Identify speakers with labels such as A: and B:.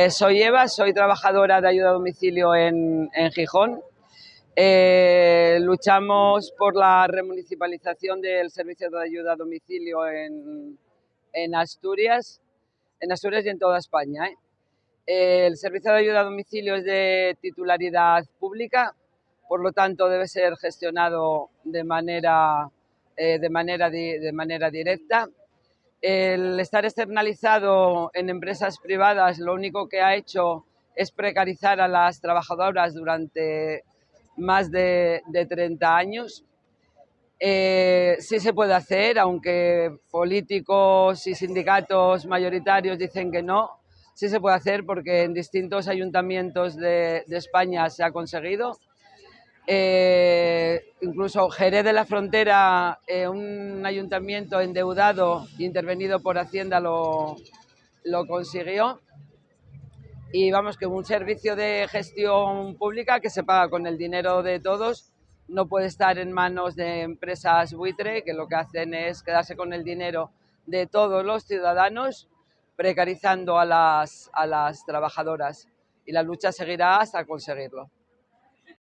A: Soy Eva, soy trabajadora de ayuda a domicilio en Gijón. Luchamos por la remunicipalización del servicio de ayuda a domicilio en Asturias y en toda España. El servicio de ayuda a domicilio es de titularidad pública, por lo tanto debe ser gestionado de manera directa. El estar externalizado en empresas privadas lo único que ha hecho es precarizar a las trabajadoras durante más de 30 años. Sí se puede hacer, aunque políticos y sindicatos mayoritarios dicen que no. Sí se puede hacer porque en distintos ayuntamientos de España se ha conseguido. Incluso Jerez de la Frontera, un ayuntamiento endeudado, intervenido por Hacienda, lo consiguió. Y vamos, que un servicio de gestión pública que se paga con el dinero de todos no puede estar en manos de empresas buitre, que lo que hacen es quedarse con el dinero de todos los ciudadanos, precarizando a las trabajadoras. Y la lucha seguirá hasta conseguirlo.